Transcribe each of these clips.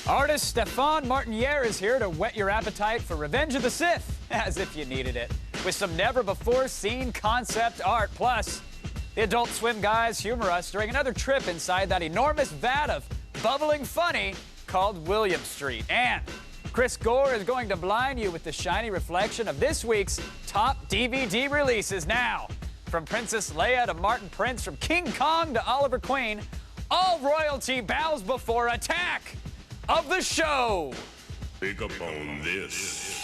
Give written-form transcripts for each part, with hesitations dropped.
Artist Stefan Martiniere is here to whet your appetite for Revenge of the Sith, as if you needed it, with some never-before-seen concept art. Plus, the Adult Swim guys humor us during another trip inside that enormous vat of bubbling funny called William Street. And Chris Gore is going to blind you with the shiny reflection of this week's top DVD releases. Now, from Princess Leia to Martin Prince, from King Kong to Oliver Queen, all royalty bows before attack of the show. Pick up on this.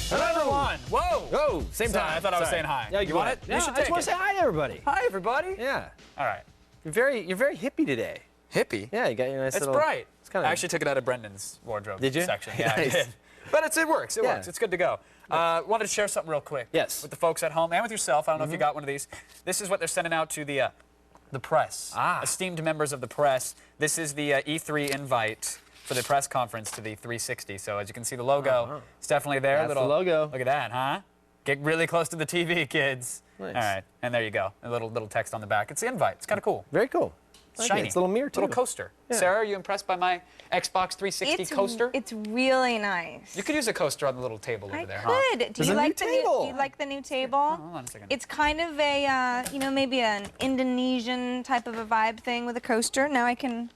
Hello, everyone. Whoa. Whoa, same Sorry, time. I thought I was Sorry. saying hi. Yeah, You want it? Yeah, You should I just take want it. to say hi to everybody. Hi, everybody. Yeah. All right. You're very hippie today. Hippie. Yeah, you got your nice It's little... bright. It's kind of... I actually took it out of Brendan's wardrobe Did you? section. Yeah, Nice. I did. But it works. It Yeah. works. It's good to go. Wanted to share something real quick. Yes. With the folks at home and with yourself. I don't know if you got one of these. This is what they're sending out to the press. Esteemed members of the press. This is the E3 invite for the press conference to the 360. So as you can see, the logo is definitely there. That's the logo. Look at that, huh? Get really close to the TV, kids. Nice. All right, and there you go. A little text on the back. It's the invite. It's kind of cool. Very cool. It's I like it. shiny. It's a little mirror, too. Little coaster. Yeah. Sarah, are you impressed by my Xbox 360 coaster? It's really nice. You could use a coaster on the little table over I there, could. huh? Do There's you a new like the table. do you like the new table? Hold on a second. It's kind of a maybe an Indonesian type of a vibe thing with a coaster. Now I can,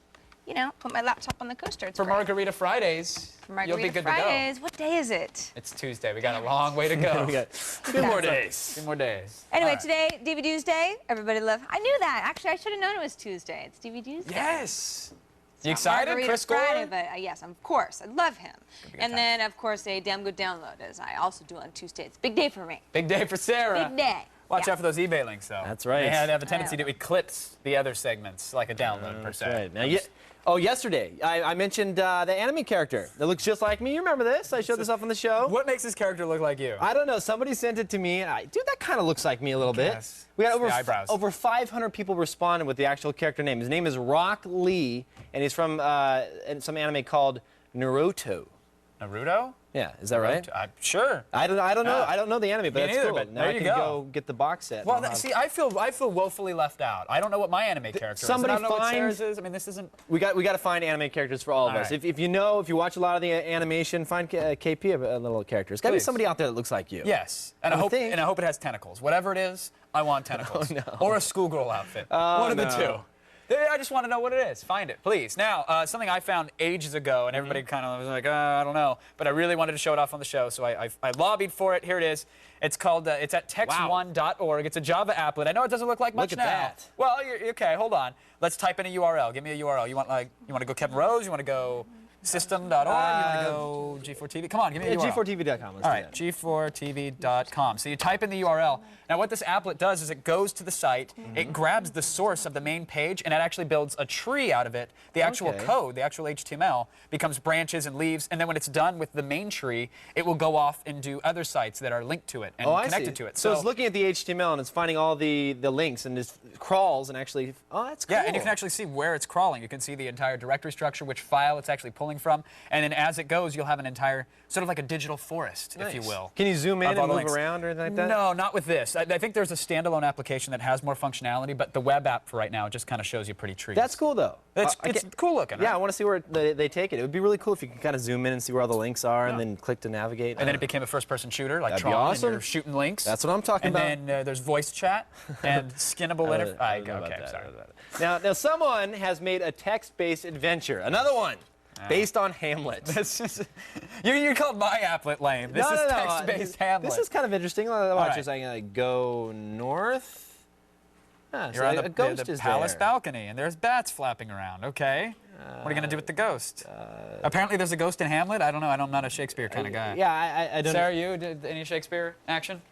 put my laptop on the coaster. It's For great. Margarita Fridays, For Margarita you'll be good Fridays. What day is it? to go. It's Tuesday. We got a long way to go. We got Two more Okay. days. Two more days. Anyway, All right. today DVD Day. Everybody love. I knew that. Actually, I should have known it was Tuesday. It's DVD Day. Yes. It's You not excited, Margarita Chris Gore? Friday, but yes, of course. I love him. be a good And time. then, of course, a damn good download, as I also do on Tuesday. It's a big day for me. Big day for Sarah. Big day. Watch Yeah. out for those eBay links, though. That's right. They have a tendency know. to eclipse the other segments, like a download, per That's se. right. Now, yesterday, I mentioned the anime character that looks just like me. You remember this? I showed this off on the show. What makes this character look like you? I don't know. Somebody sent it to me. Dude, that kind of looks like me a little bit. Yes. We got It's the eyebrows. over 500 people responded with the actual character name. His name is Rock Lee, and he's from some anime called Naruto. Naruto? Yeah, is that right? Sure. I don't know. Yeah. I don't know the anime, but Me that's neither, cool. but Now there I you can go. get the box set. Well, and I'll have- see, I feel woefully left out. I don't know what my anime character somebody is. And I don't know what find- Sarah's is. I mean, this isn't. we got to find anime characters for all of All us. right. If you watch a lot of the animation, find KP a little character. There's got to be Please. somebody out there that looks like you. Yes, and I would hope think. it has tentacles. Whatever it is, I want tentacles. Oh, no. Or a schoolgirl outfit. One of the no. two. I just want to know what it is. Find it, please. Now, something I found ages ago, and everybody kind of was like, I don't know. But I really wanted to show it off on the show, so I lobbied for it. Here it is. It's called, it's at text1.org. It's a Java applet. I know it doesn't look like much Look at now. that. Well, okay, hold on. Let's type in a URL. Give me a URL. You want to go Kevin Rose? You want to go system.org? You want to go G4TV? Come on, give me a URL. G4TV.com. Let's All do right, that. g4tv.com. So you type in the URL. Now what this applet does is it goes to the site, it grabs the source of the main page, and it actually builds a tree out of it. The actual Okay. code, the actual HTML, becomes branches and leaves, and then when it's done with the main tree, it will go off and do other sites that are linked to it and I connected see. to it. So it's looking at the HTML and it's finding all the links and just crawls and actually. Oh, that's cool. Yeah, and you can actually see where it's crawling. You can see the entire directory structure, which file it's actually pulling from, and then as it goes, you'll have an entire, sort of like a digital forest, if you Nice. will. Can you zoom in of all and the move links. around or anything like that? No, not with this. I think there's a standalone application that has more functionality, but the web app for right now just kind of shows you pretty trees. That's cool though. It's I cool looking. Yeah, I right? want to see where they take it. It would be really cool if you could kind of zoom in and see where all the links are and then click to navigate. And then it became a first-person shooter, like That'd be Tron, awesome. and you're shooting links. That's what I'm talking and about. And then there's voice chat and skinnable interface. I don't know about Okay, that. sorry. I don't know about that. Now, someone has made a text-based adventure. Another one. Based on Hamlet. This is, you called my applet lame. This is text-based Hamlet. This is kind of interesting. Watch right. this. I'm going to go north. You're so on a ghost the is palace there. balcony, and there's bats flapping around. Okay. What are you going to do with the ghost? Apparently there's a ghost in Hamlet. I don't know. I'm not a Shakespeare kind of guy. Yeah, I don't Sarah, you did any Shakespeare action?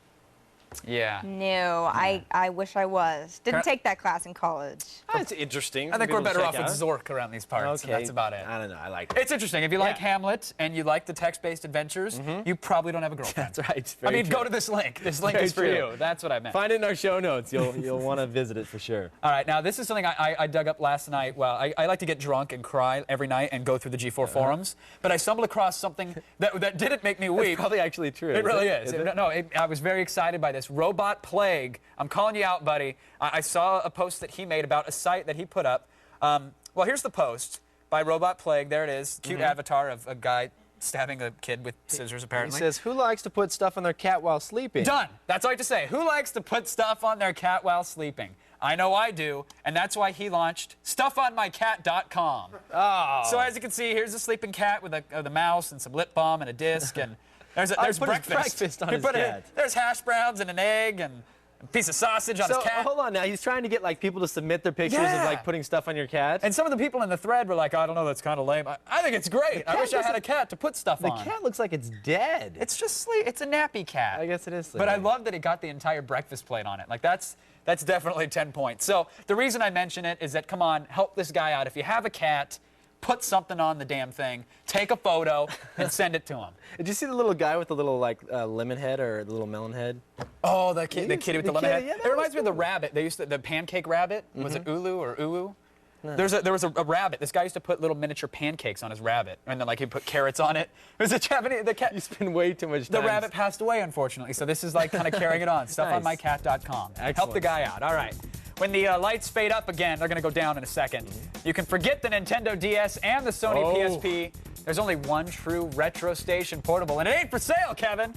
Yeah. No, I wish I was. Didn't take that class in college. That's interesting. I think we're better off with out. Zork around these parts. Okay. And that's about it. I don't know. I like it. It's interesting. If you like Yeah. Hamlet and you like the text-based adventures, you probably don't have a girlfriend. That's right. I mean, Very go true. to this link. This link Very is for true. you. That's what I meant. Find it in our show notes. You'll want to visit it for sure. All right, now this is something I dug up last night. Well, I like to get drunk and cry every night and go through the G4 forums, but I stumbled across something that didn't make me It's weep. probably actually true. It really is. it? I was very excited by this. Robot Plague. I'm calling you out, buddy. I saw a post that he made about a site that he put up. Well, here's the post by Robot Plague. There it is. Cute avatar of a guy stabbing a kid with scissors, He apparently. says, "Who likes to put stuff on their cat while sleeping?" Done. That's all I have to say. Who likes to put stuff on their cat while sleeping? I know I do, and that's why he launched StuffOnMyCat.com. Oh. So as you can see, here's a sleeping cat with the mouse and some lip balm and a disc, and there's put his breakfast. breakfast on He his put cat. There's hash browns and an egg and a piece of sausage on So his cat. hold on now. He's trying to get like people to submit their pictures Yeah. of like putting stuff on your cat. And some of the people in the thread were like, I don't know, that's kind of lame. I think it's great. I cat wish I had doesn't- a cat to put stuff the on. cat looks like it's dead. It's just sleep. It's a nappy cat. I guess it is. But I sleeping. love that it got the entire breakfast plate on it. Like that's definitely 10 points. So the reason I mention it is that, come on, help this guy out. If you have a cat, put something on the damn thing, take a photo, and send it to him. Did you see the little guy with the little like lemon head or the little melon head? Oh, the kitty with the the lemon head. kitty, yeah, that It reminds was me of the cool. rabbit. They used to, the pancake rabbit. Was it Ulu or Uwu? There was a rabbit. This guy used to put little miniature pancakes on his rabbit, and then like he'd put carrots on it. It was a Japanese. The cat. You spend way too much The time. rabbit passed away, unfortunately, so this is like kind of carrying it on. StuffOnMyCat.com. Help the Excellent. guy out. All right. When the lights fade up again, they're going to go down in a second. You can forget the Nintendo DS and the Sony PSP. There's only one true retro station portable, and it ain't for sale, Kevin.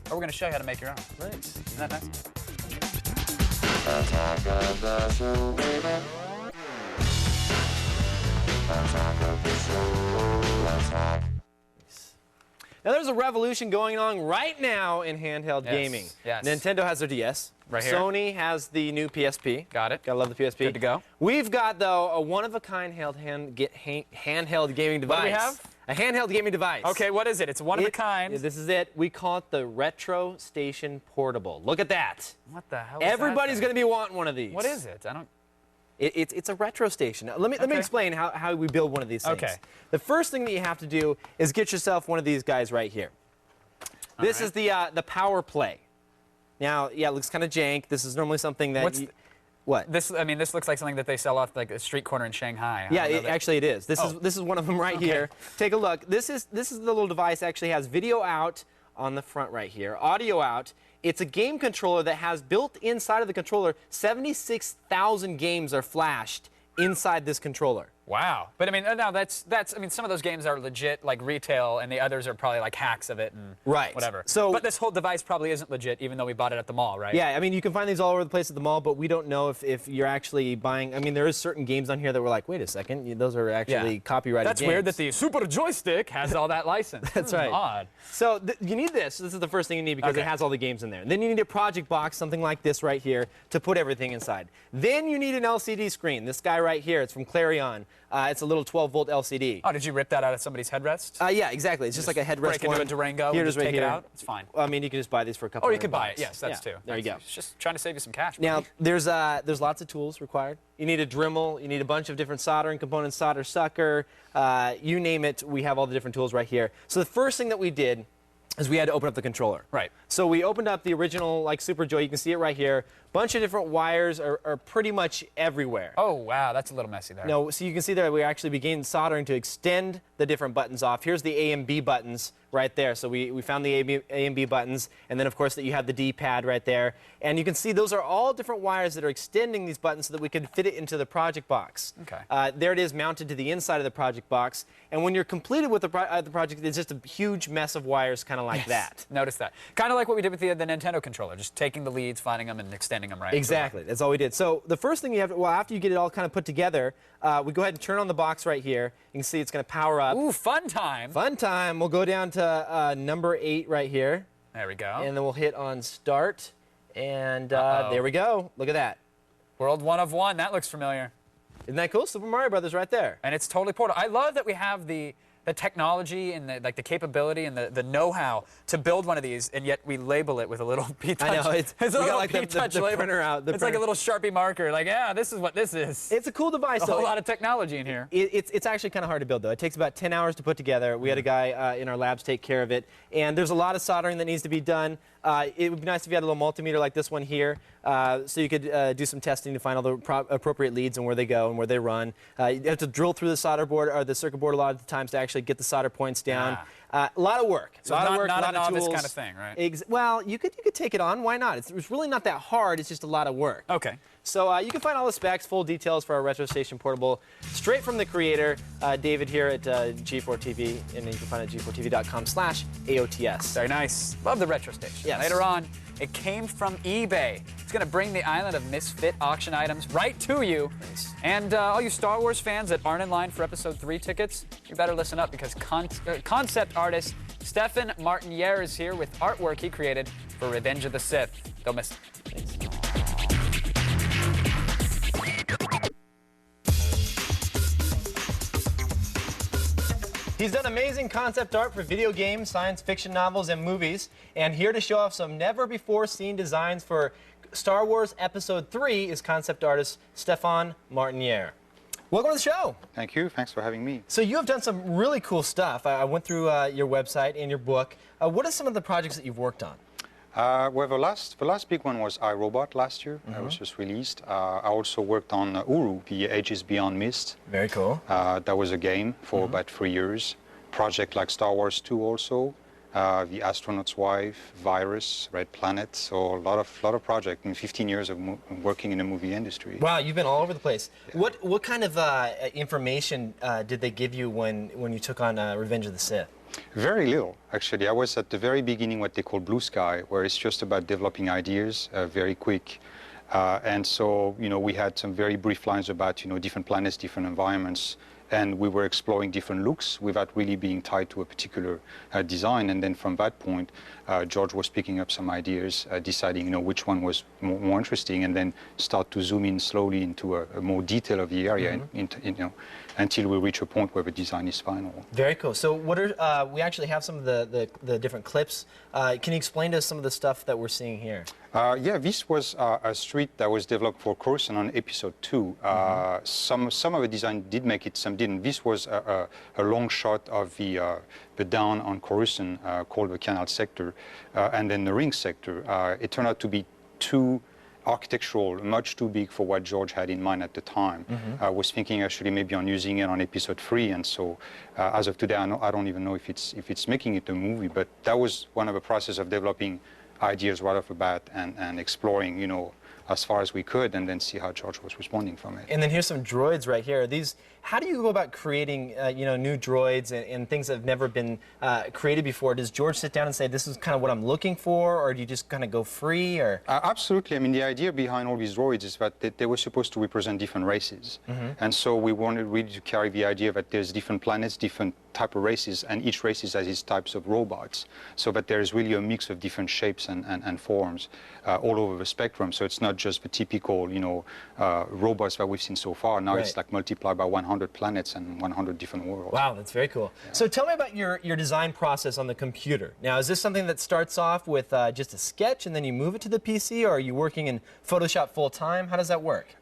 Or we're going to show you how to make your own. Nice. Isn't that nice? Now there's a revolution going on right now in handheld gaming. yes. Nintendo has their DS. Right here. Sony has the new PSP. Got it. Gotta love the PSP. Good to go. We've got though a one-of-a-kind handheld gaming device. do we have? A handheld gaming device. Okay, what is it? It's one of a kind. Yeah, this is it. We call it the Retro Station Portable. Look at that. What the hell? Everybody's going to be wanting one of these. What is it? I don't. It's a retro station. Now, let me Okay. explain how we build one of these things. Okay. The first thing that you have to do is get yourself one of these guys right here. This right. is the Power Play. Now, yeah, it looks kind of jank. This is normally something that What's what? This looks like something that they sell off like a street corner in Shanghai. I Yeah, don't know that- actually it is. This Oh. is one of them right Okay. here. Take a look. This is the little device actually has video out on the front right here, audio out. It's a game controller that has built inside of the controller 76,000 games are flashed inside this controller. Wow. But I mean, no, that's. I mean, some of those games are legit, like retail, and the others are probably like hacks of it and Right. whatever. So- but this whole device probably isn't legit, even though we bought it at the mall, right? Yeah, I mean, you can find these all over the place at the mall, but we don't know if you're actually buying. I mean, there is certain games on here that we're like, wait a second, those are actually copyrighted That's games. weird that the Super Joystick has all that license. That's right. Odd. So you need this. This is the first thing you need because Okay. it has all the games in there. Then you need a project box, something like this right here, to put everything inside. Then you need an LCD screen. This guy right here, it's from Clarion. It's a little 12-volt LCD. Oh, did you rip that out of somebody's headrest? Yeah, exactly. It's just like a headrest break into one. a Durango Here and it is just right take here. it out? It's fine. Well, I mean, you can just buy these for a couple. Or you $100 could buy it. Yes, that's yeah, too. There you go. It's just trying to save you some cash. Now, buddy. there's lots of tools required. You need a Dremel. You need a bunch of different soldering components, solder sucker, you name it. We have all the different tools right here. So the first thing that we did is we had to open up the controller. Right. So we opened up the original like Super Joy. You can see it right here. Bunch of different wires are pretty much everywhere. Oh wow, that's a little messy there. No, so you can see there we actually began soldering to extend the different buttons off. Here's the A and B buttons right there. So we found the A and B buttons, and then of course that you have the D-pad right there. And you can see those are all different wires that are extending these buttons so that we could fit it into the project box. Okay. There it is mounted to the inside of the project box. And when you're completed with the project, it's just a huge mess of wires kind of like that. Notice that. Kind of like what we did with the Nintendo controller, just taking the leads, finding them, and extending them right. Exactly. That's all we did. So the first thing you have to, well, after you get it all kind of put together, we go ahead and turn on the box right here. You can see it's going to power up. Ooh, fun time. Fun time. We'll go down to number 8 right here, There we go. and then we'll hit on start, and Uh-oh. there we go. Look at that. World 1 of 1. That looks familiar. Isn't that cool? Super Mario Brothers right there. And it's totally portable. I love that we have the the technology and the capability and the know-how to build one of these, and yet we label it with a little P-Touch. I know, it's a little like the label. printer out. It's like a little Sharpie marker, like, yeah, this is what this is. It's a cool device. A whole lot of technology in here. It's actually kind of hard to build, though. It takes about 10 hours to put together. We had a guy in our labs take care of it, and there's a lot of soldering that needs to be done. It would be nice if you had a little multimeter like this one here, so you could do some testing to find all the appropriate leads and where they go and where they run. You have to drill through the solder board or the circuit board a lot of the times to actually get the solder points down. A lot of work. So a lot of work, not a lot a of novice tools. kind of thing, right? Well, you could take it on. Why not? It's really not that hard. It's just a lot of work. Okay. So you can find all the specs, full details for our RetroStation Portable straight from the creator, David here at G4TV, and you can find it at g4tv.com/AOTS. Very nice. Love the RetroStation. Yes. Later on, it came from eBay. It's going to bring the island of misfit auction items right to you. Nice. And all you Star Wars fans that aren't in line for Episode 3 tickets, you better listen up because concept artist Stefan Martiniere is here with artwork he created for Revenge of the Sith. Don't miss it. Thanks. He's done amazing concept art for video games, science fiction novels, and movies. And here to show off some never-before-seen designs for Star Wars Episode 3 is concept artist Stefan Martiniere. Welcome to the show. Thank you. Thanks for having me. So you have done some really cool stuff. I went through your website and your book. What are some of the projects that you've worked on? Well, the last big one was iRobot last year. It was just released. I also worked on Uru, the Ages Beyond Mist. Very cool. That was a game for about 3 years. Project like Star Wars 2 also. The Astronaut's Wife, Virus, Red Planet. So a lot of projects in 15 years of working in the movie industry. Wow, you've been all over the place. Yeah. What kind of information did they give you when you took on Revenge of the Sith? Very little, actually. I was at the very beginning what they call Blue Sky, where it's just about developing ideas, very quick. And so, we had some very brief lines about, different planets, different environments, and we were exploring different looks without really being tied to a particular design. And then from that point, George was picking up some ideas, deciding, which one was more interesting, and then start to zoom in slowly into a more detail of the area, until we reach a point where the design is final. Very cool. So what are we actually have some of the different clips. Can you explain to us some of the stuff that we're seeing here? Yeah, this was a street that was developed for Coruscant on Episode 2. Some of the design did make it, some didn't. This was a long shot of the down on Coruscant called the Canal Sector, and then the Ring Sector. It turned out to be too architectural, much too big for what George had in mind at the time. I was thinking actually maybe on using it on Episode 3, and so as of today, I don't even know if it's making it a movie, but that was one of the process of developing ideas right off the bat and exploring, as far as we could, and then see how George was responding from it. And then here's some droids right here. How do you go about creating, new droids and things that have never been created before? Does George sit down and say, this is kind of what I'm looking for, or do you just kind of go free? Or absolutely. I mean, the idea behind all these droids is that they were supposed to represent different races. And so we wanted really to carry the idea that there's different planets, different type of races, and each race has its types of robots, so that there is really a mix of different shapes and forms all over the spectrum. So it's not just the typical, robots that we've seen so far. Now it's like multiplied by 100 planets and 100 different worlds. Wow, that's very cool. Yeah. So tell me about your design process on the computer. Now, is this something that starts off with just a sketch and then you move it to the PC, or are you working in Photoshop full time? How does that work?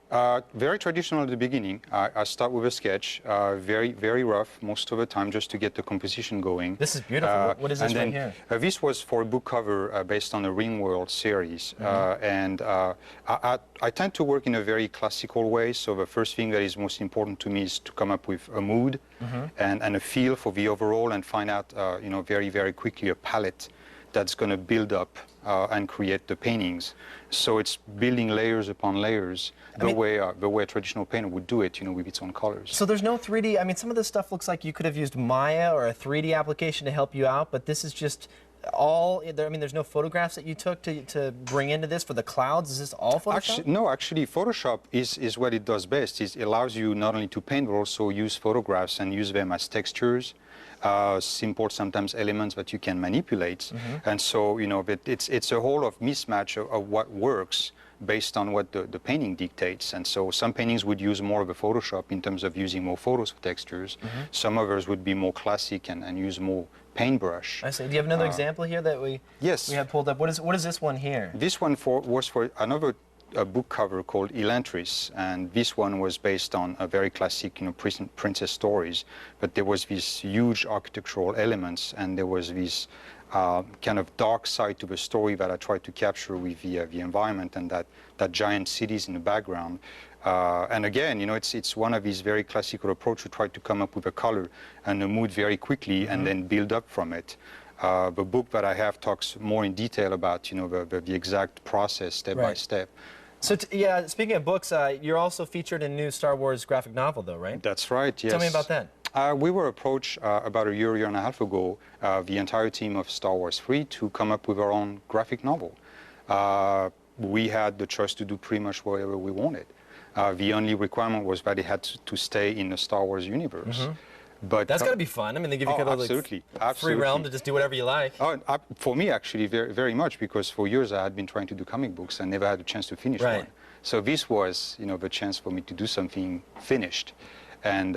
Very traditional at the beginning. I start with a sketch, very, very rough most of the time, just to get the composition going. This is beautiful. What is this right here? This was for a book cover based on the Ringworld series. And I tend to work in a very classical way, so the first thing that is most important to me is to come up with a mood and a feel for the overall, and find out, very, very quickly a palette that's going to build up and create the paintings. So it's building layers upon layers, the way a traditional painter would do it, with its own colors. So there's no 3D. I mean, some of this stuff looks like you could have used Maya or a 3D application to help you out, but this is just all. I mean, there's no photographs that you took to bring into this for the clouds. Is this all Photoshop? Actually, Photoshop is what it does best. It allows you not only to paint, but also use photographs and use them as textures. simple sometimes elements that you can manipulate. And so, you know, it's a whole of mismatch of what works based on what the painting dictates. And so some paintings would use more of a Photoshop in terms of using more photos for textures. Some others would be more classic and use more paintbrush. I see. Do you have another example here that we have pulled up? What is this one here? This one was for another book cover called Elantris, and this one was based on a very classic, you know, princess stories. But there was these huge architectural elements, and there was this kind of dark side to the story that I tried to capture with the environment and that giant cities in the background. And again, you know, it's one of these very classical approach to try to come up with a color and a mood very quickly and then build up from it. The book that I have talks more in detail about, you know, the exact process step by step. So, yeah, speaking of books, you're also featured in a new Star Wars graphic novel, though, right? That's right, yes. Tell me about that. We were approached about a year and a half ago, the entire team of Star Wars 3, to come up with our own graphic novel. We had the choice to do pretty much whatever we wanted. The only requirement was that it had to stay in the Star Wars universe. But that's got to be fun. I mean, they give you kind of absolutely, like free realm to just do whatever you like. For me, actually, very, very much, because for years I had been trying to do comic books and never had a chance to finish one. So this was, you know, the chance for me to do something finished. And,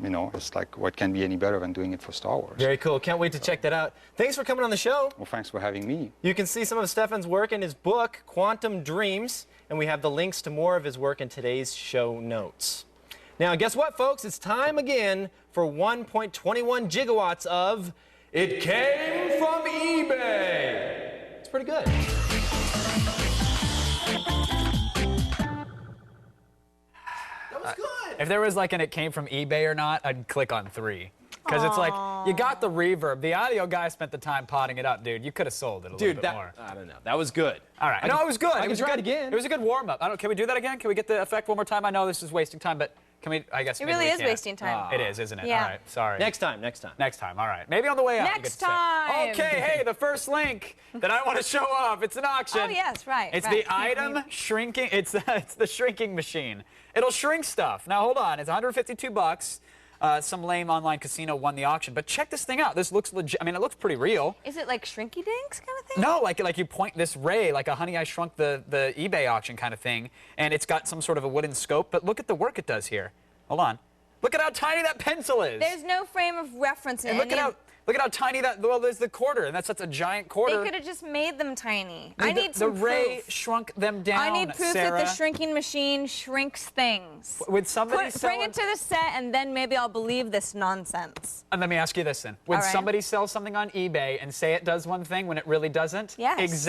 you know, it's like, what can be any better than doing it for Star Wars? Very cool. Can't wait to check that out. Thanks for coming on the show. Well, thanks for having me. You can see some of Stefan's work in his book, Quantum Dreams, and we have the links to more of his work in today's show notes. Now, guess what, folks? It's time again for 1.21 gigawatts of It Came From eBay. It's pretty good. That was good. If there was like an It Came From eBay or not, I'd click on 3. Because it's like, you got the reverb. The audio guy spent the time potting it up, dude. You could have sold it a little bit more. I don't know. That was good. All right. No, it was good. I can try it again. It was a good warm-up. Can we do that again? Can we get the effect one more time? I know this is wasting time, but can we, I guess It maybe really we is can't. wasting time. It is, isn't it? Yeah. All right, sorry. Next time, next time. Next time, all right. Maybe on the way out. Next time. Okay, hey, the first link that I want to show off. It's an auction. Oh, yes, right. It's right. the item shrinking. It's the shrinking machine. It'll shrink stuff. Now hold on. It's 152 bucks. Some lame online casino won the auction, but check this thing out. This looks legit. I mean, it looks pretty real. Is it like Shrinky Dinks kind of thing? No, like you point this ray, like a Honey I Shrunk the eBay auction kind of thing, and it's got some sort of a wooden scope. But look at the work it does here. Hold on. Look at how tiny that pencil is. There's no frame of reference in and look at how tiny that. Well, there's the quarter, and that's a giant quarter. They could have just made them tiny. I need some proof. The ray proof. shrunk them down. I need proof Sarah. that the shrinking machine shrinks things. Would somebody bring it to the set, and then maybe I'll believe this nonsense. And let me ask you this then: would somebody sell something on eBay and say it does one thing when it really doesn't? Yes.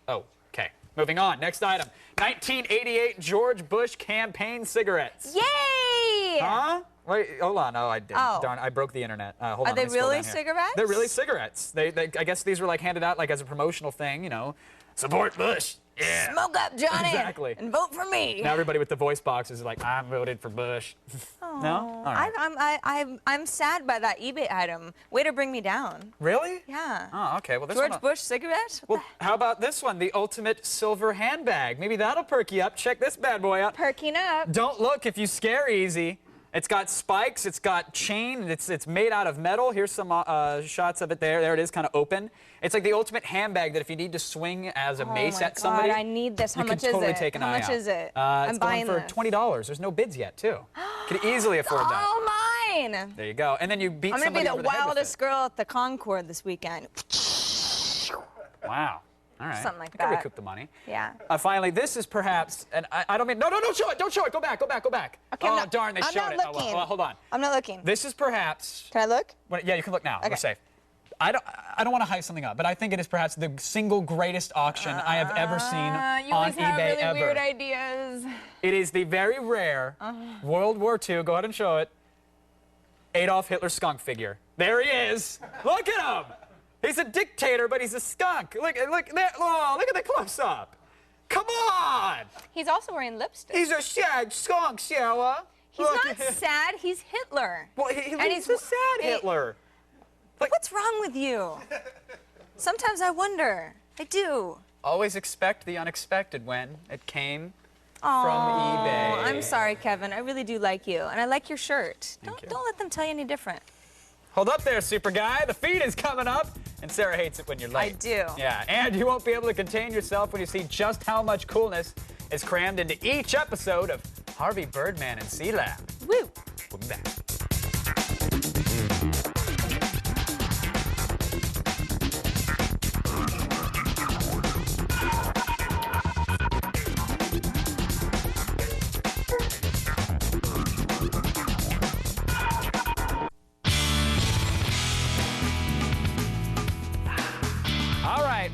Oh, okay. Moving on. Next item: 1988 George Bush campaign cigarettes. Yay! Huh? Wait, hold on. Oh, I did. Oh. Darn, I broke the internet. Hold on. Are they let me scroll really down here. cigarettes? They're really cigarettes. They, I guess these were like handed out like as a promotional thing, you know. Support Bush. Yeah. Smoke up, Johnny. Exactly. And vote for me. Now everybody with the voice boxes is like, I voted for Bush. No? All right. I'm sad by that eBay item. Way to bring me down. Really? Yeah. Oh, okay. Well, this George one. Bush cigarette? Well, how about this one? The ultimate silver handbag. Maybe that'll perk you up. Check this bad boy out. Perking up. Don't look if you scare easy. It's got spikes, it's got chain, it's made out of metal. Here's some shots of it there. There it is, kind of open. It's like the ultimate handbag that if you need to swing as a mace at somebody, I need this. How much you can totally is it? take an How eye much out. is it? It's I'm buying going for $20. There's no bids yet, too. Could easily afford that. Oh, mine! There you go. And then you beat I'm gonna be somebody the over the head with wildest it. girl at the Concord this weekend. Wow. All right. Something like I could that. recoup the money. Yeah. Finally, this is perhaps, and I don't mean, no, don't show it, don't show it. Go back. Okay, oh, no, darn, they I'm showed not it. looking. Oh, well, hold on. I'm not looking. This is perhaps. Can I look? Yeah, you can look now. Okay. We're safe. I don't want to hype something up, but I think it is perhaps the single greatest auction I have ever seen You on always have eBay really ever. weird ideas. It is the very rare World War II. Go ahead and show it. Adolf Hitler skunk figure. There he is. Look at him. He's a dictator, but he's a skunk. Look there. Oh, look at the close-up. Come on. He's also wearing lipstick. He's a sad skunk, Sarah. He's not sad. He's Hitler. Well, he's a sad Hitler. What's wrong with you? Sometimes I wonder. I do. Always expect the unexpected when it came from eBay. I'm sorry, Kevin. I really do like you, and I like your shirt. Thank you. Don't let them tell you any different. Hold up there, super guy. The feed is coming up, and Sarah hates it when you're late. I do. Yeah, and you won't be able to contain yourself when you see just how much coolness is crammed into each episode of Harvey Birdman and C-Lab. Woo! We'll be back.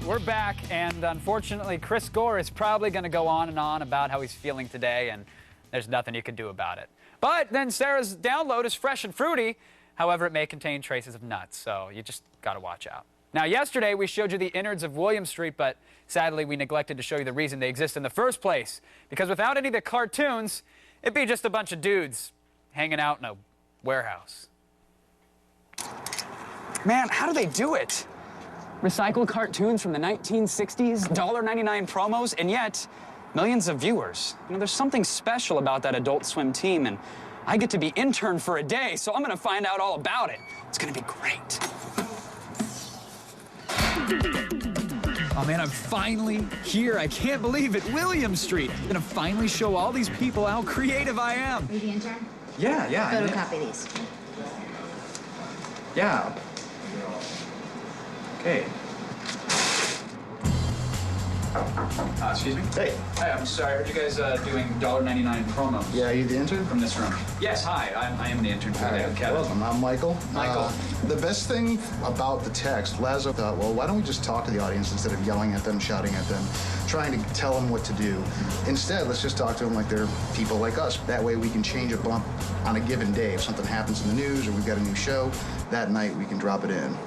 We're back, and unfortunately, Chris Gore is probably going to go on and on about how he's feeling today, and there's nothing you can do about it. But then Sarah's download is fresh and fruity. However, it may contain traces of nuts, so you just got to watch out. Now, yesterday, we showed you the innards of William Street, but sadly, we neglected to show you the reason they exist in the first place. Because without any of the cartoons, it'd be just a bunch of dudes hanging out in a warehouse. Man, how do they do it? Recycled cartoons from the 1960s, $1.99 promos, and yet millions of viewers. You know, there's something special about that Adult Swim team, and I get to be intern for a day, so I'm gonna find out all about it. It's gonna be great. Oh man, I'm finally here. I can't believe it. William Street. I'm gonna finally show all these people how creative I am. Are you the intern? Yeah. Photocopy these. Yeah. Okay. Excuse me? Hey. Hi, I'm sorry. I heard you guys doing $1.99 promos. Yeah, you the intern? From this room. Yes, hi. I am the intern for today. Kevin. Welcome. I'm Michael. Michael. The best thing about the text, Lazo thought, well, why don't we just talk to the audience instead of yelling at them, shouting at them, trying to tell them what to do. Instead, let's just talk to them like they're people like us. That way we can change a bump on a given day. If something happens in the news or we've got a new show, that night we can drop it in.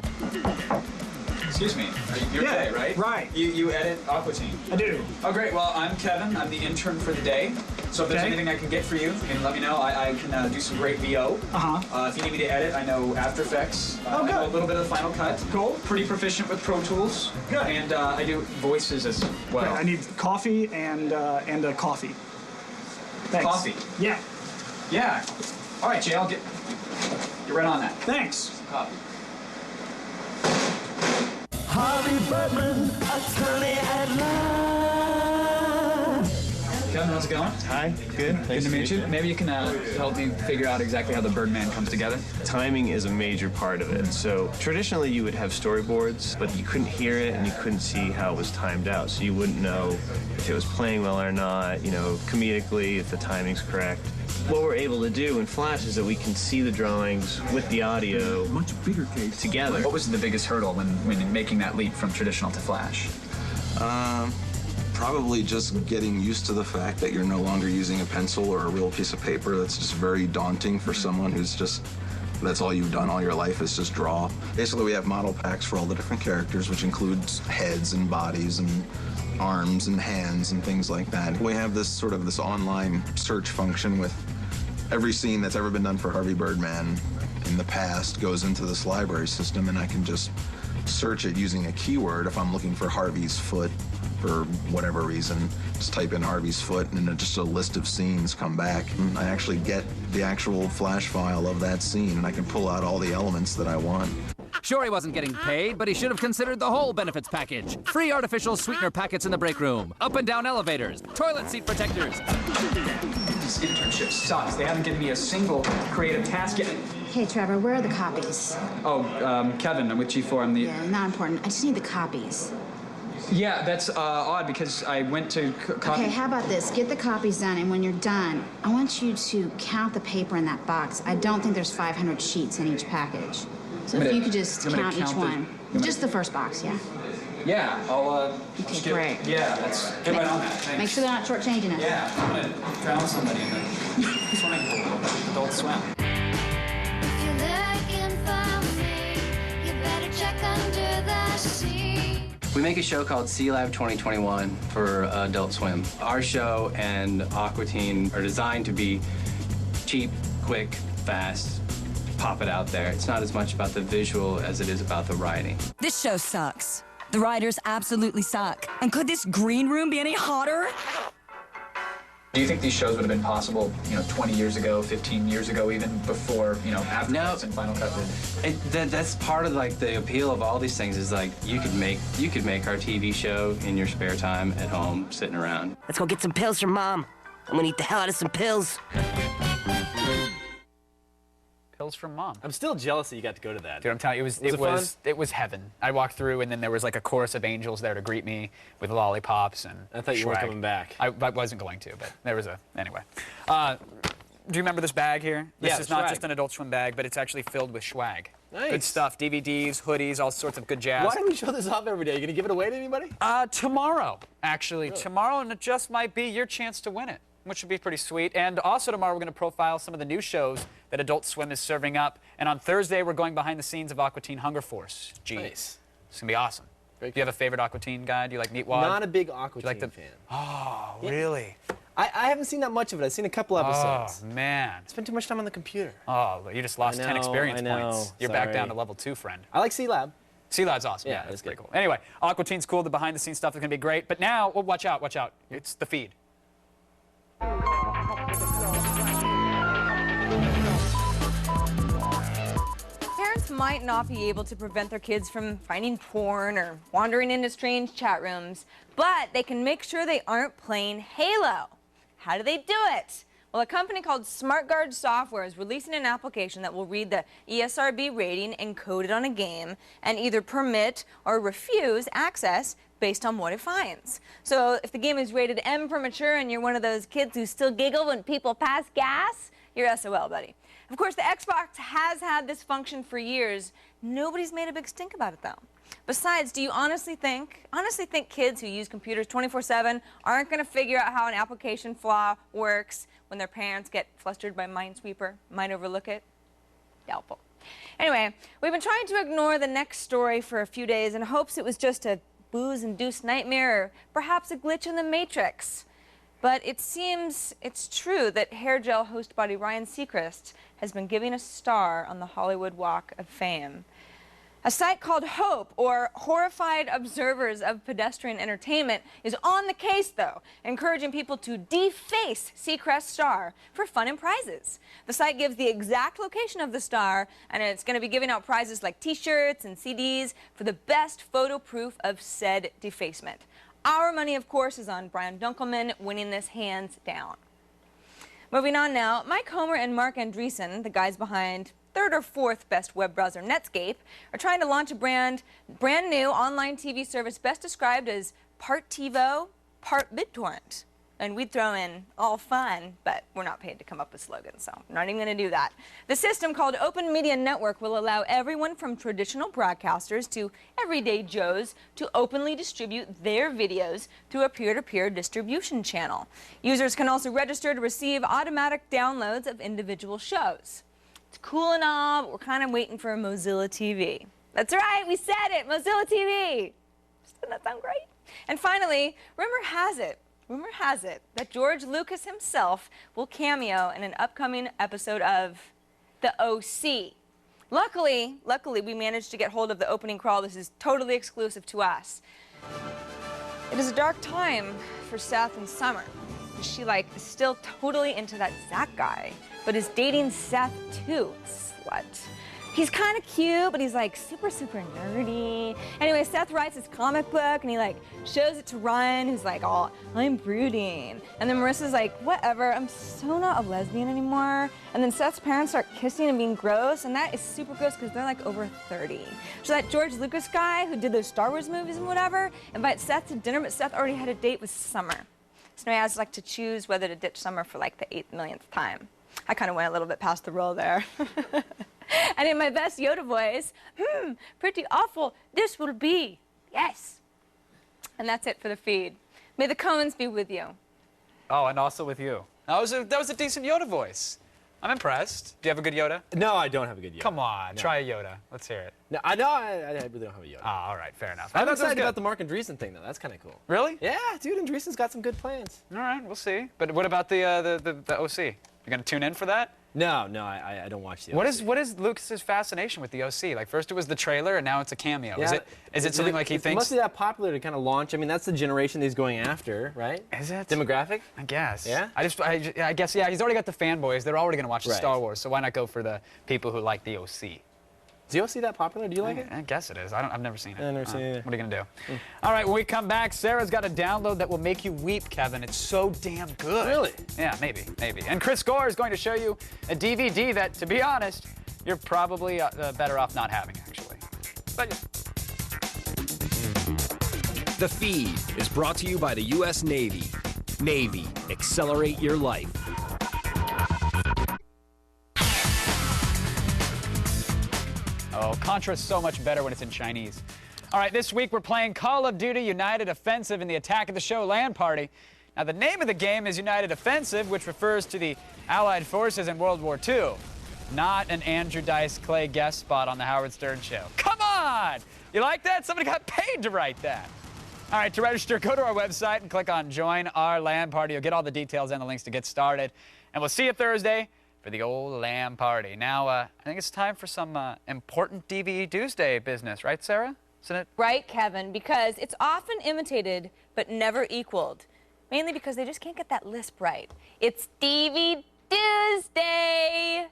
Excuse me. You're Jay, right? Right. You edit Aqua Teen. I do. Oh, great. Well, I'm Kevin. I'm the intern for the day. So if there's Okay. anything I can get for you, you can let me know. I can do some great VO. If you need me to edit, I know After Effects. Oh, I know good. a little bit of Final Cut. Cool. Pretty proficient with Pro Tools. Good. And I do voices as well. Right, I need coffee and a coffee. Thanks. Coffee. Yeah. Yeah. All right, Jay, I'll get right on that. Thanks. Coffee. Harvey Birdman, attorney at law. Kevin, how's it going? Hi, good. Good to meet you. Maybe you can help me figure out exactly how the Birdman comes together. Timing is a major part of it. So traditionally you would have storyboards, but you couldn't hear it and you couldn't see how it was timed out. So you wouldn't know if it was playing well or not, you know, comedically, if the timing's correct. What we're able to do in Flash is that we can see the drawings with the audio much bigger case together. What was the biggest hurdle when making that leap from traditional to Flash? Probably just getting used to the fact that you're no longer using a pencil or a real piece of paper. That's just very daunting for someone who's that's all you've done all your life is just draw. Basically, we have model packs for all the different characters, which includes heads and bodies and arms and hands and things like that. We have this online search function with every scene that's ever been done for Harvey Birdman in the past goes into this library system, and I can just search it using a keyword. If I'm looking for Harvey's foot for whatever reason, just type in Harvey's foot and then just a list of scenes come back. And I actually get the actual Flash file of that scene, and I can pull out all the elements that I want. Sure, he wasn't getting paid, but he should have considered the whole benefits package. Free artificial sweetener packets in the break room, up and down elevators, toilet seat protectors. This internship sucks. They haven't given me a single creative task yet. Hey, Trevor, where are the copies? Oh, Kevin, I'm with G4. I'm the... Yeah, not important. I just need the copies. Yeah, that's odd because I went to copy... Okay, how about this? Get the copies done, and when you're done, I want you to count the paper in that box. I don't think there's 500 sheets in each package. So if you could just count each one. Just the first box, yeah. Yeah, I'll, Okay, great. Yeah, let's get right on that. Thanks. Make sure they're not shortchanging us. Yeah, I'm gonna drown somebody in the swimming pool. Adult Swim. If you're looking for me, you better check under the seat. We make a show called C-Lab 2021 for Adult Swim. Our show and Aqua Teen are designed to be cheap, quick, fast, pop it out there. It's not as much about the visual as it is about the writing. This show sucks. The writers absolutely suck. And could this green room be any hotter? Do you think these shows would have been possible, 20 years ago, 15 years ago, even before, After Credits and Final Cut? That's part of like the appeal of all these things is like you could make our TV show in your spare time at home, sitting around. Let's go get some pills from Mom. I'm gonna eat the hell out of some pills. Pills from Mom. I'm still jealous that you got to go to that. Dude, I'm telling you, it was heaven. I walked through, and then there was like a chorus of angels there to greet me with lollipops and I thought you weren't coming back. I wasn't going to, but there was anyway. Do you remember this bag here? This is not just an Adult Swim bag, but it's actually filled with swag. Nice. Good stuff. DVDs, hoodies, all sorts of good jazz. Why don't we show this off every day? Are you going to give it away to anybody? Tomorrow, actually. Really? Tomorrow, and it just might be your chance to win it, which would be pretty sweet. And also tomorrow, we're going to profile some of the new shows that Adult Swim is serving up. And on Thursday, we're going behind the scenes of Aqua Teen Hunger Force. Jeez. Nice. It's going to be awesome. Do you have a favorite Aqua Teen guy? Do you like Meatwad? Not a big Aqua Teen fan. Oh, really? I haven't seen that much of it. I've seen a couple episodes. Oh, man. Spent too much time on the computer. Oh, you just lost 10 experience points. You're back down to level 2, friend. I like C-Lab. C-Lab's awesome. Yeah, that's pretty cool. Anyway, Aqua Teen's cool. The behind-the-scenes stuff is going to be great. But now, watch out, watch out. It's the feed. Parents might not be able to prevent their kids from finding porn or wandering into strange chat rooms, but they can make sure they aren't playing Halo. How do they do it? Well, a company called SmartGuard Software is releasing an application that will read the ESRB rating encoded on a game and either permit or refuse access based on what it finds. So if the game is rated M for mature and you're one of those kids who still giggle when people pass gas, you're SOL, buddy. Of course, the Xbox has had this function for years. Nobody's made a big stink about it, though. Besides, do you honestly think kids who use computers 24/7 aren't going to figure out how an application flaw works when their parents get flustered by Minesweeper, might overlook it? Doubtful. Anyway, we've been trying to ignore the next story for a few days in hopes it was just a booze-induced nightmare or perhaps a glitch in the Matrix. But it seems it's true that hair gel host buddy Ryan Seacrest has been giving a star on the Hollywood Walk of Fame. A site called HOPE, or Horrified Observers of Pedestrian Entertainment, is on the case, though, encouraging people to deface Seacrest's star for fun and prizes. The site gives the exact location of the star, and it's going to be giving out prizes like T-shirts and CDs for the best photo proof of said defacement. Our money, of course, is on Brian Dunkelman winning this hands down. Moving on now, Mike Homer and Mark Andreessen, the guys behind third or fourth best web browser Netscape, are trying to launch a brand new online TV service best described as part TiVo, part BitTorrent. And we'd throw in all fun, but we're not paid to come up with slogans, so I'm not even going to do that. The system, called Open Media Network, will allow everyone from traditional broadcasters to everyday Joes to openly distribute their videos through a peer-to-peer distribution channel. Users can also register to receive automatic downloads of individual shows. It's cool and all, but we're kind of waiting for a Mozilla TV. That's right, we said it, Mozilla TV. Doesn't that sound great? And finally, rumor has it that George Lucas himself will cameo in an upcoming episode of The O.C. Luckily, we managed to get hold of the opening crawl. This is totally exclusive to us. It is a dark time for Seth and Summer. She, is still totally into that Zach guy, but is dating Seth too, slut. He's kind of cute, but he's super nerdy. Anyway, Seth writes his comic book and he shows it to Ryan, who's oh, I'm brooding. And then Marissa's whatever, I'm so not a lesbian anymore. And then Seth's parents start kissing and being gross, and that is super gross because they're over 30. So that George Lucas guy who did those Star Wars movies and whatever invites Seth to dinner, but Seth already had a date with Summer. So now he has to choose whether to ditch Summer for the 8th millionth time. I kind of went a little bit past the roll there. And in my best Yoda voice, pretty awful this will be. Yes. And that's it for the feed. May the Coens be with you. Oh, and also with you. That was a decent Yoda voice. I'm impressed. Do you have a good Yoda? No, I don't have a good Yoda. Come on, try a Yoda. Let's hear it. No, I really don't have a Yoda. Oh, all right, fair enough. I'm excited about the Mark Andreessen thing, though. That's kind of cool. Really? Yeah, dude, Andreessen's got some good plans. All right, we'll see. But what about the OC? You going to tune in for that? No, I don't watch the OC. What is Lucas's fascination with the OC? Like, first it was the trailer, and now it's a cameo. Yeah, is it something like he it thinks? must be that popular to kind of launch. I mean, that's the generation that he's going after, right? Is it? Demographic? I guess. Yeah? I guess, yeah, he's already got the fanboys. They're already going to watch the Right. Star Wars, so why not go for the people who like the OC? Is the OC that popular? Do you like it? I guess it is. I've never seen it. I've never seen it either. What are you going to do? All right, when we come back, Sarah's got a download that will make you weep, Kevin. It's so damn good. Really? Yeah, maybe. And Chris Gore is going to show you a DVD that, to be honest, you're probably better off not having, actually. But The Feed is brought to you by the U.S. Navy. Navy, accelerate your life. Oh, Contra's so much better when it's in Chinese. All right, this week we're playing Call of Duty United Offensive in the Attack of the Show LAN party. Now, the name of the game is United Offensive, which refers to the Allied forces in World War II, not an Andrew Dice Clay guest spot on the Howard Stern Show. Come on! You like that? Somebody got paid to write that. All right, to register, go to our website and click on Join Our LAN Party. You'll get all the details and the links to get started. And we'll see you Thursday for the old LAN party. Now, I think it's time for some important DVD Tuesday business, right, Sarah? Isn't it? Right, Kevin, because it's often imitated but never equaled. Mainly because they just can't get that lisp right. It's DVD Tuesday!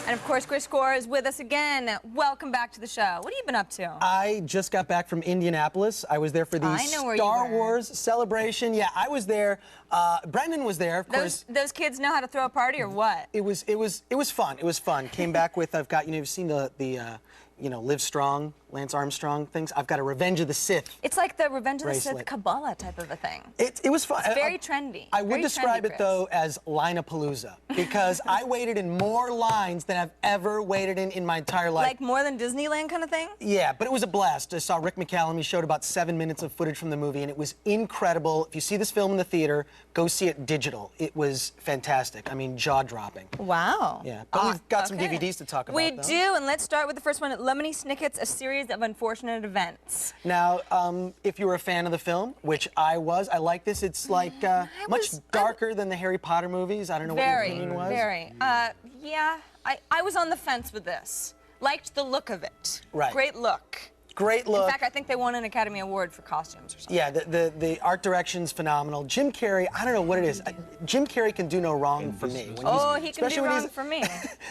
And of course, Chris Gore is with us again. Welcome back to the show. What have you been up to? I just got back from Indianapolis. I was there for the Star Wars celebration. Yeah, I was there. Brendan was there, of course. Those kids know how to throw a party, or what? It was fun. It was fun. Came back with, I've got, you've seen the Live Strong, Lance Armstrong things. I've got a Revenge of the Sith. It's like the Revenge of the bracelet. Sith Kabbalah type of a thing. It was fun. It's very trendy. I would Very describe trendy, it, though, as Linapalooza, because I waited in more lines than I've ever waited in my entire life. Like more than Disneyland kind of thing? Yeah, but it was a blast. I saw Rick McCallum. He showed about 7 minutes of footage from the movie, and it was incredible. If you see this film in the theater, go see it digital. It was fantastic. I mean, jaw-dropping. Wow. Yeah, but we've got some DVDs to talk about, We though. do, and let's start with the first one, Lemony Snicket's A Series of Unfortunate Events. Now, if you were a fan of the film, which I was, I like this. It's like much darker than the Harry Potter movies. I don't know what your opinion was. Very. Yeah, I was on the fence with this. Liked the look of it. Right. Great look. Great look. In fact, I think they won an Academy Award for costumes or something. Yeah, the art direction's phenomenal. Jim Carrey, I don't know what it is. Jim Carrey can do no wrong for me. He can do wrong for me.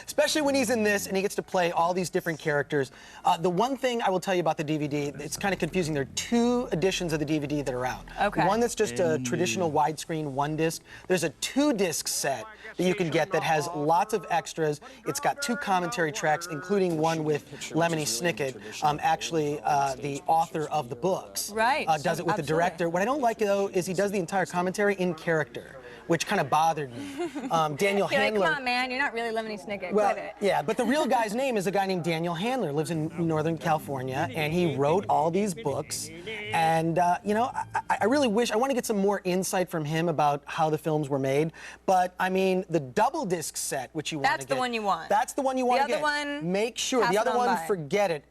Especially when he's in this and he gets to play all these different characters. The one thing I will tell you about the DVD, it's kind of confusing. There are 2 editions of the DVD that are out. Okay. One that's just a traditional widescreen 1 disc. There's a 2-disc set that you can get that has lots of extras. It's got 2 commentary tracks, including one with Lemony Snicket, actually the author of the books. Right. Does it with the director. What I don't like, though, is he does the entire commentary in character, which kind of bothered me. Daniel You're Handler. like, come on, man, you're not really Lemony Snicket. Well, Quit it. yeah, but the real guy's name is a guy named Daniel Handler, lives in Northern California, and he wrote all these books. And, I really wish, I want to get some more insight from him about how the films were made. But, I mean, the double disc set, which you want to get. That's the one you want. That's the one you want to get. The other one, make sure. pass The other it on one, by. forget it.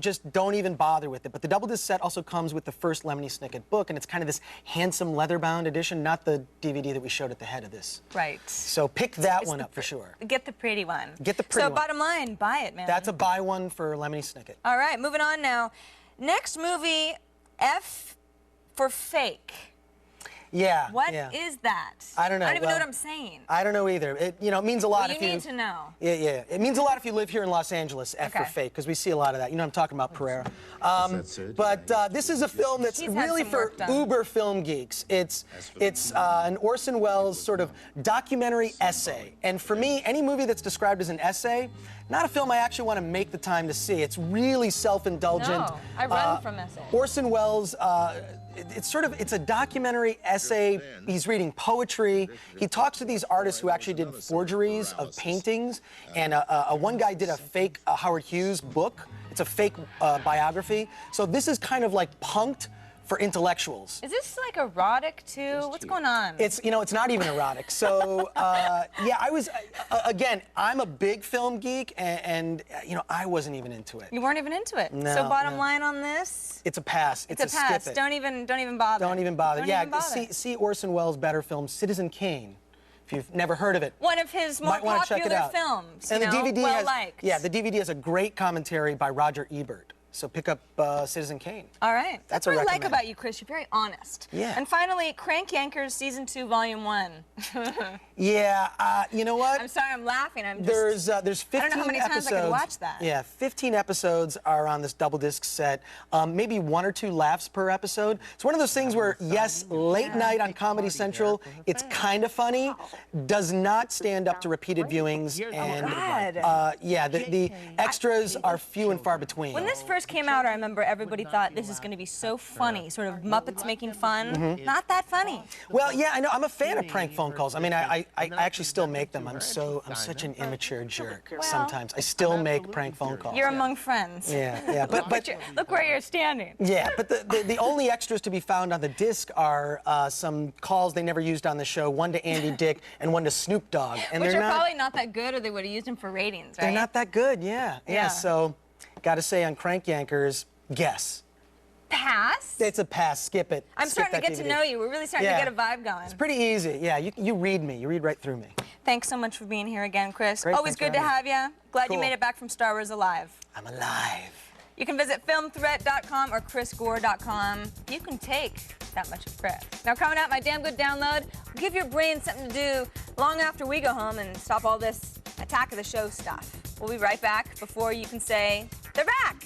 Just don't even bother with it. But the double disc set also comes with the first Lemony Snicket book, and it's kind of this handsome leather-bound edition, not the DVD that we showed at the head of this. Right. So pick that one up for sure. Get the pretty one. Get the pretty So one. bottom line, buy it, man. That's a buy one for Lemony Snicket. All right, moving on now. Next movie, F for Fake. Yeah. What is that? I don't know. I don't even know Well, what I'm saying. I don't know either. It means a lot Well, if you need to know. Yeah. It means a lot if you live here in Los Angeles, F for Okay. Fake, because we see a lot of that. You know what I'm talking about, Pereira. But this is a film that's He's had really some for work done. uber film geeks. It's an Orson Welles sort of documentary essay. And for me, any movie that's described as an essay, not a film I actually want to make the time to see. It's really self-indulgent. No, I run from essays. Orson Welles, it's a documentary essay. He's reading poetry. He talks to these artists who actually did forgeries of paintings, and one guy did a fake Howard Hughes book. It's a fake biography. So this is kind of like punked for intellectuals. Is this like erotic too? What's going on? It's, you know, it's not even erotic. So, yeah, I was, again, I'm a big film geek, and, you know, I wasn't even into it. You weren't even into it. No, so bottom no. line on this? It's a pass. It's a pass. skip it. Don't even bother. Don't even bother. Don't yeah, even bother. see Orson Welles' better film, Citizen Kane. If you've never heard of it. One of his more might want to check it popular out. films. And you the know, DVD well has, liked. yeah, the DVD has a great commentary by Roger Ebert. So pick up Citizen Kane. All right. That's what a I like recommend. about you, Chris. You're very honest. Yeah. And finally, Crank Yankers Season 2, Volume 1. Yeah, you know what? I'm sorry, I'm laughing. I'm just... There's 15 I don't know how many episodes. times I could watch that. Yeah, 15 episodes are on this double disc set. Maybe 1 or 2 laughs per episode. It's one of those things where, yes, late night on Comedy Central, it's kind of funny, does not stand up to repeated viewings, and yeah, the extras are few and far between. When this first came out, I remember everybody thought this is going to be so funny, sort of Muppets making fun. Mhm. Not that funny. Well, yeah, I know. I'm a fan of prank phone calls. I mean, I actually still make them. I'm such an immature jerk sometimes. I still make prank phone calls. You're among friends. Yeah, but look where you're standing. Yeah, but the only extras to be found on the disc are some calls they never used on the show. One to Andy Dick and one to Snoop Dogg, and Which they're are not. probably not that good, or they would have used them for ratings, right? They're not that good. Yeah. Yeah. So, gotta say on Crank Yankers, guess. Pass? It's a pass. Skip it. I'm Skip starting to that get to DVD. know you. We're really starting Yeah. to get a vibe going. It's pretty easy. Yeah, you read me. You read right through me. Thanks so much for being here again, Chris. Great, Always thanks good for to have you. Glad Cool. you made it back from Star Wars alive. I'm alive. You can visit filmthreat.com or chrisgore.com. You can take that much of Chris. Now, coming out, my damn good download will give your brain something to do long after we go home and stop all this Attack of the Show stuff. We'll be right back before you can say, they're back.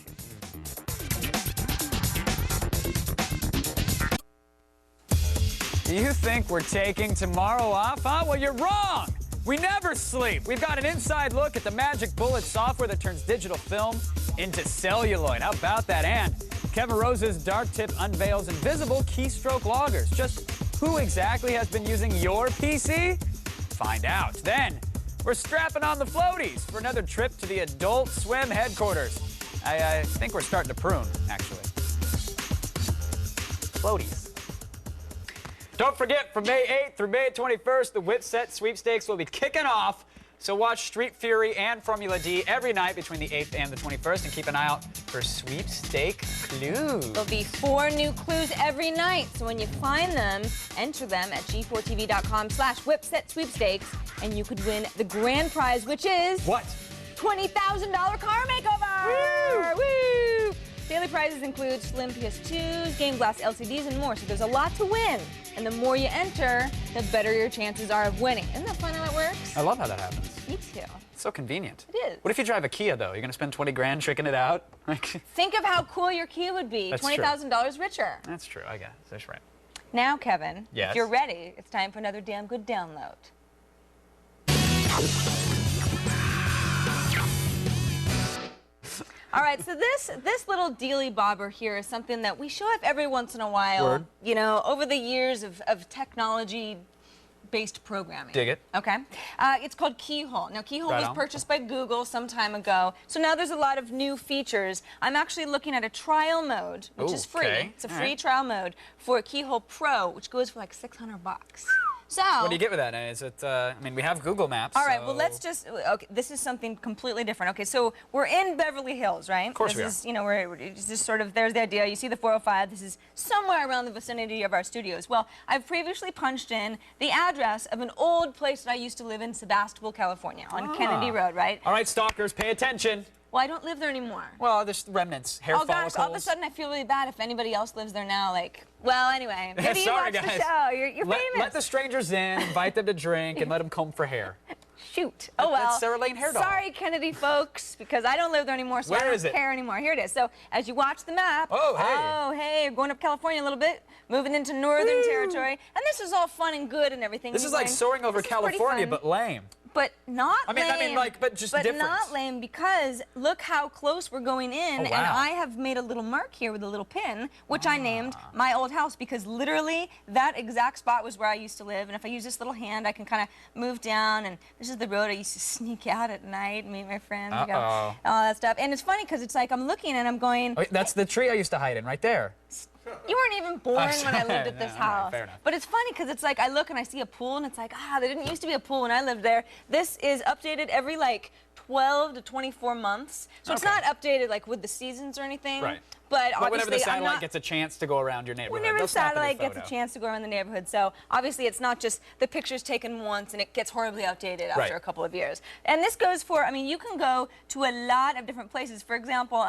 Do you think we're taking tomorrow off, huh? Well, you're wrong. We never sleep. We've got an inside look at the Magic Bullet software that turns digital film into celluloid. How about that? And Kevin Rose's Dark Tip unveils invisible keystroke loggers. Just who exactly has been using your PC? Find out. Then, we're strapping on the floaties for another trip to the Adult Swim headquarters. I think we're starting to prune, actually. Floaties. Don't forget, from May 8th through May 21st, the Whipset sweepstakes will be kicking off. So watch Street Fury and Formula D every night between the 8th and the 21st, and keep an eye out for sweepstake clues. There'll be 4 new clues every night, so when you find them, enter them at g4tv.com/whipset sweepstakes, and you could win the grand prize, which is... What? $20,000 car makeover! Woo! Daily prizes include slim PS2s, Game Glass LCDs, and more, so there's a lot to win. And the more you enter, the better your chances are of winning. Isn't that fun how it works? I love how that happens. Me too. It's so convenient. It is. What if you drive a Kia, though? You're going to spend 20 grand tricking it out? Think of how cool your Kia would be. That's true. $20,000 richer. That's true, I guess. That's right. Now, Kevin, Yes? if you're ready, it's time for another damn good download. All right, so this little dealy bobber here is something that we show up every once in a while. Word. You know, over the years of technology-based programming. Dig it. Okay. It's called Keyhole. Now, Keyhole Right was on. purchased by Google some time ago, so now there's a lot of new features. I'm actually looking at a trial mode, which is free. Okay. It's a All free right. trial mode for Keyhole Pro, which goes for like $600. So. What do you get with that? Is it, I mean, we have Google Maps. All right, so- well, let's just, okay, this is something completely different. Okay, so we're in Beverly Hills, right? Of course we This is, you know, it's just sort of, there's the idea. You see the 405. This is somewhere around the vicinity of our studios. Well, I've previously punched in the address of an old place that I used to live in, Sebastopol, California, on Kennedy Road, right? All right, stalkers, pay attention. Well, I don't live there anymore. Well, there's remnants, hair Oh, follicles. gosh, all of a sudden I feel really bad if anybody else lives there now, like, well, anyway, maybe you Sorry, watch guys. the show. You're famous. Let the strangers in, invite them to drink, and let them comb for hair. Shoot. Oh, well. That's Sarah Lane Hair Doll. Sorry, Kennedy folks, because I don't live there anymore, so Where I don't is it? care anymore. Here it is. So as you watch the map, Oh, hey, you're going up California a little bit, moving into Northern Territory, and this is all fun and good and everything. This You're is like going, soaring over "This is pretty California, fun." but lame. But not I mean, lame. like, but just different. not lame because look how close we're going in, Oh, and wow. I have made a little mark here with a little pin, which I named my old house because literally that exact spot was where I used to live. And if I use this little hand, I can kind of move down, and this is the road I used to sneak out at night and meet my friends, and go, Uh-oh. all that stuff. And it's funny because it's like I'm looking and I'm going. Oh, that's the tree I used to hide in, right there. You weren't even born when I lived at this No, all right, house. fair enough. But it's funny because it's like I look and I see a pool and it's like, there didn't used to be a pool when I lived there. This is updated every like 12 to 24 months. So it's not updated like with the seasons or anything. Right. But whenever obviously the satellite I'm not, gets a chance to go around your neighborhood, whenever they'll the snap a new satellite gets a photo. chance to go around the neighborhood. So obviously it's not just the picture's taken once and it gets horribly outdated after Right. a couple of years. And this goes for, I mean, you can go to a lot of different places. For example,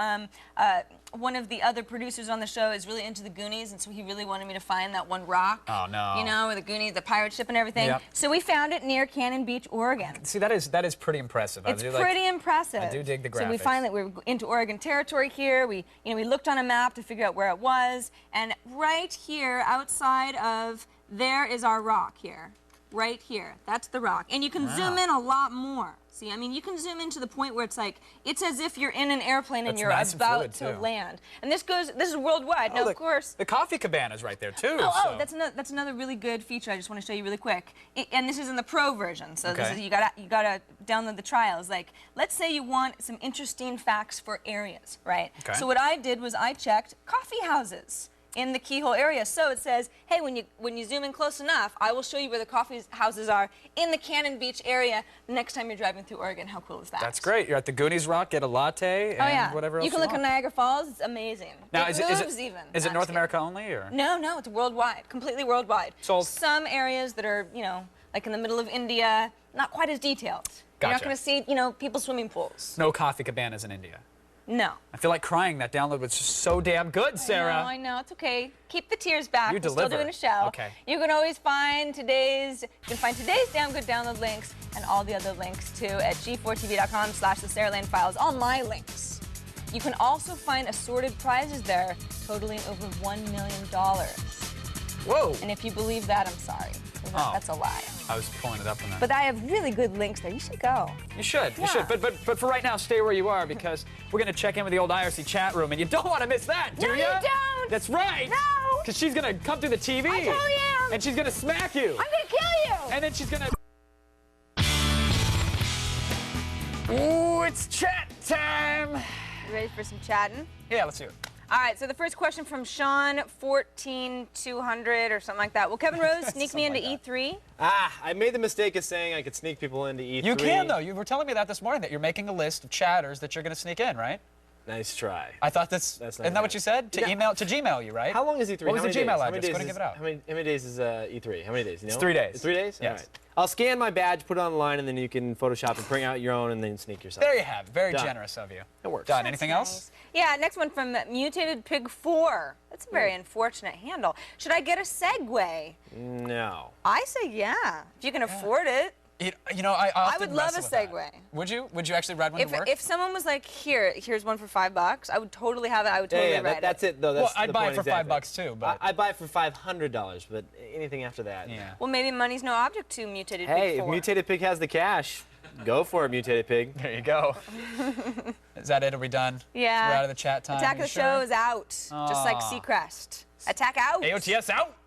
one of the other producers on the show is really into the Goonies, and so he really wanted me to find that one rock. Oh, no. You know, with the Goonies, the pirate ship and everything. Yep. So we found it near Cannon Beach, Oregon. See, that is pretty impressive. It's pretty impressive. I do dig the graphics. So we find that we're into Oregon territory here. We looked on a map to figure out where it was, and right here, outside of there is our rock here. Right here. That's the rock. And you can zoom in a lot more. See, I mean, you can zoom in to the point where it's like, it's as if you're in an airplane and That's you're nice and about fluid, to too. land. And this is worldwide. Now, of course. The coffee cabana's right there, too. Oh, that's another really good feature I just want to show you really quick. And this is in the pro version, so this is, you gotta download the trials. Like, let's say you want some interesting facts for areas, right? Okay. So what I did was I checked coffee houses in the keyhole area. So it says, hey, when you zoom in close enough, I will show you where the coffee houses are in the Cannon Beach area the next time you're driving through Oregon. How cool is that? That's great. You're at the Goonies Rock, get a latte, and whatever else you can look at want. Niagara Falls. It's amazing. Now, It is moves even. Is it North America only, or? No, it's worldwide, completely worldwide. So some areas that are, like in the middle of India, not quite as detailed. You're not Gotcha. going to see, people's swimming pools. No coffee cabanas in India. No. I feel like crying. That download was just so damn good, Sarah. I know, it's okay. Keep the tears back. You We're deliver. still doing a show. Okay. You can always find today's Damn Good download links and all the other links too at g4tv.com/the Sarah Lane Files. All my links. You can also find assorted prizes there totaling over $1 million. Whoa. And if you believe that, I'm sorry. That's a lie. I was pulling it up on that. But I have really good links there. You should go. You should. You should. But for right now, stay where you are because we're going to check in with the old IRC chat room, and you don't want to miss that, do No, you? you don't. That's right. No. Because she's going to come through the TV. I totally am. And she's going to smack you. I'm going to kill you. And then she's going to... Ooh, it's chat time. You ready for some chatting? Yeah, let's do it. All right, so the first question from Sean, 14200 or something like that. Will Kevin Rose sneak me into E3? I made the mistake of saying I could sneak people into E3. You can, though. You were telling me that this morning, that you're making a list of chatters that you're going to sneak in, right? Nice try. I thought isn't that what you said? To Gmail you, right? How long is E3? What was the Gmail How address? Go ahead and give it out. How many days is E3? How many days? You know? It's 3 days. It's 3 days? Yes. All right. I'll scan my badge, put it online, and then you can Photoshop and print out your own and then sneak yourself. There you have it. Very Done. generous of you. It works. Done. Anything else? Yeah, next one from Mutated Pig 4. That's a very unfortunate handle. Should I get a Segway? No. I say yeah, if you can afford it. I often would love a wrestle with that. Segway. Would you? Would you actually ride one to work? If someone was like, here's one for $5, I would totally have it. I would totally ride it. That's it, though. That's Well, I'd the buy point it for exactly. $5 too, but I'd buy it for $500, but anything after that. Yeah. Well, maybe money's no object to Mutated Hey, Pig if 4. Mutated Pig has the cash, go for it, Mutated Pig. There you go. Is that it? Are we done? Yeah. We're out of the chat time. Attack You of the sure? Show is out, just like Aw. Seacrest. Attack out. AOTS out.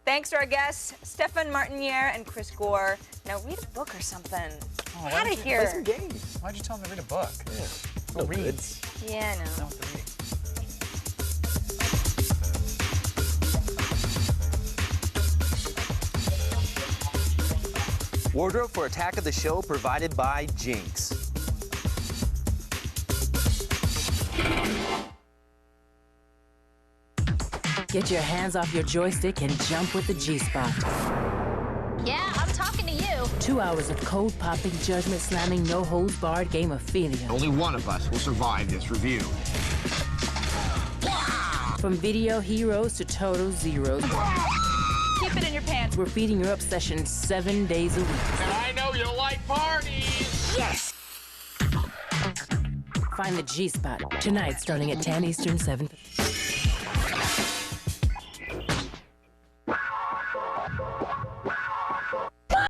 Thanks to our guests, Stefan Martiniere and Chris Gore. Now read a book or something. Out of here. Play some games. Why'd you tell him to read a book? No read. goods. Yeah, I know. Wardrobe for Attack of the Show provided by Jinx. Get your hands off your joystick and jump with the G-Spot. Yeah, I'm talking to you. 2 hours of code-popping, judgment-slamming, no-holds-barred gamophilia. Only one of us will survive this review. From video heroes to total zeros. Keep it in your pants. We're feeding your obsession 7 days a week. And I know you like parties! Yes! Find the G-Spot tonight starting at 10 Eastern, 7.